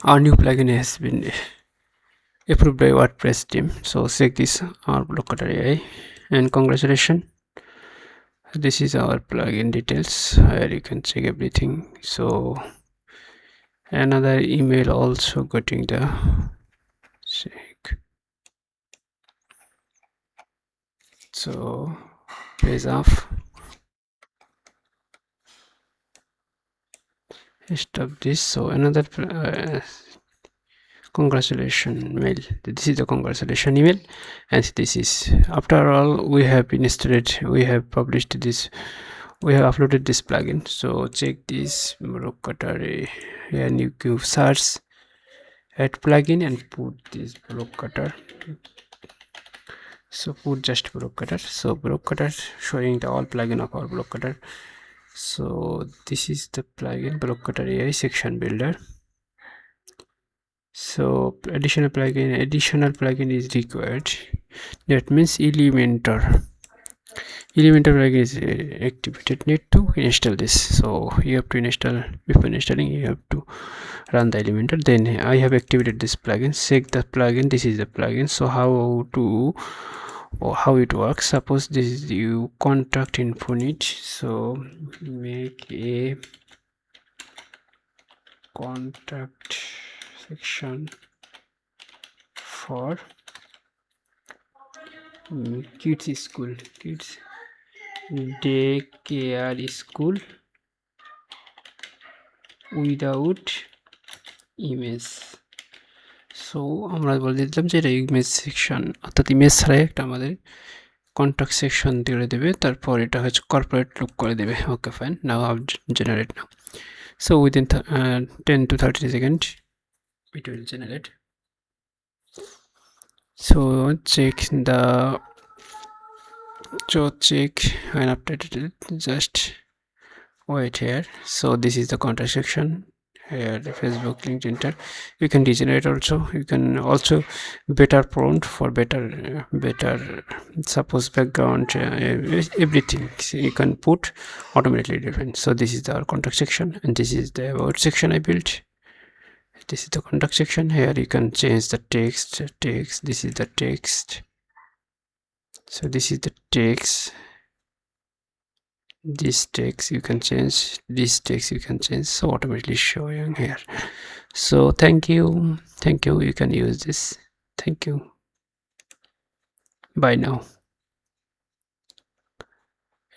Our new plugin has been approved by WordPress team. So check this our blocker AI, and congratulations. This is our plugin details where you can check everything. So another email also getting the check. So page off. Stop this. So another congratulations mail. This is the congratulation email, and this is, after all, we have installed, we have published this, we have uploaded this plugin. So check this block cutter here, and you can search add plugin and put this block cutter. So put just block cutter. So block cutter showing the all plugin of our block cutter. So this is the plugin block cutter AI section builder. So additional plugin is required. That means Elementor plugin is activated. Need to install this. So you have to install, before installing you have to run the Elementor. Then I have activated this plugin. Check the plugin. This is the plugin. So how it works. Suppose this is you contact info need. So make a contact section for kids school, kids daycare school without image. So আমরা বলে দিলাম যে এটা image section, অর্থাৎ image ছাড়াই একটা আমাদের contact section দিয়ে দেবে, তারপর এটা হচ্ছে কর্পোরেট লুক করে দেবে। Okay fine, now up generate now. So within 10 to 30 seconds it will generate. So check and updated it. Just wait here. So this is the contact section here, the Facebook link enter. You can degenerate also. You can also better prompt for better suppose background, everything you can put automatically different. So this is our contact section, and this is the about section I built. This is the contact section. Here you can change the text. This is the text. So this is the text. This text you can change, this text you can change, so automatically showing here. So thank you, you can use this. Thank you, bye now.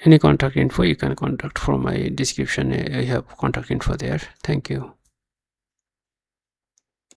Any contact info you can contact from my description. I have contact info there. Thank you.